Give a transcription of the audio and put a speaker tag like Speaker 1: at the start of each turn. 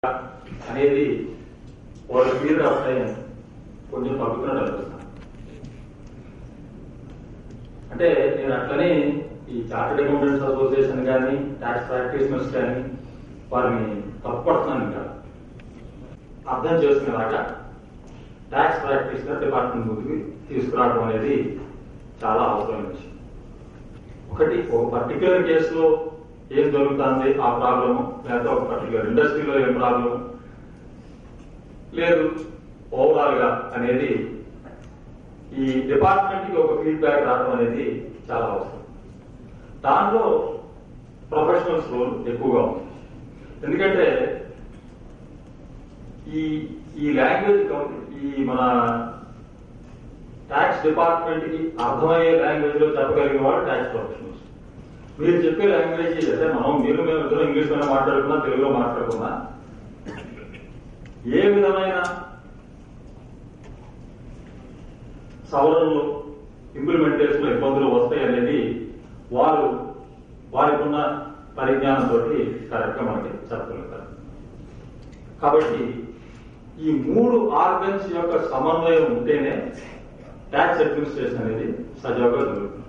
Speaker 1: అనేది వాళ్ళ period of time కొంచెం తగ్గుతున్నట్టు అనిపిస్తాను. అంటే నేను అట్లనే ఈ చార్టెడ్ అకౌంటెంట్స్ అసోసియేషన్ కానీ ట్యాక్స్ ప్రాక్టీషనర్స్ కానీ వారిని తప్పుపడుతున్నాను. ఇంకా అర్థం చేసుకునేలాగా ట్యాక్స్ ప్రాక్టీషనర్ డిపార్ట్మెంట్ ముందుకు తీసుకురావడం అనేది చాలా అవసరమైన విషయం. ఒక పర్టికులర్ కేసులో ఏం జరుగుతుంది ఆ ప్రాబ్లము, లేకపోతే ఒక పర్టికులర్ ఇండస్ట్రీలో ఏం ప్రాబ్లము లేదు ఓవరాల్ గా అనేది ఈ డిపార్ట్మెంట్ కి ఒక ఫీడ్బ్యాక్ రావడం అనేది చాలా అవసరం. దాంట్లో ప్రొఫెషనల్స్ రోల్ ఎక్కువగా ఉంది. ఎందుకంటే ఈ లాంగ్వేజ్ ఈ మన ట్యాక్స్ డిపార్ట్మెంట్ కి అర్థమయ్యే లాంగ్వేజ్ లో చెప్పగలిగిన వాళ్ళు ట్యాక్స్ ప్రొఫెషనల్స్. మీరు చెప్పే లాంగ్వేజ్ అంటే మేము ఇద్దరు ఇంగ్లీష్ లోనే మాట్లాడుకున్నా, తెలుగులో మాట్లాడుకున్నా, ఏ విధమైన సవరణలు ఇంప్లిమెంటేషన్ లో ఇబ్బందులు వస్తాయి అనేది వారికి ఉన్న పరిజ్ఞానంతో కరెక్ట్ గా మనకి చెప్పగలుగుతారు. కాబట్టి ఈ 3 ఆర్గన్స్ యొక్క సమన్వయం ఉంటేనే ట్యాక్స్ అడ్మినిస్ట్రేషన్ అనేది సజావుగా జరుగుతుంది.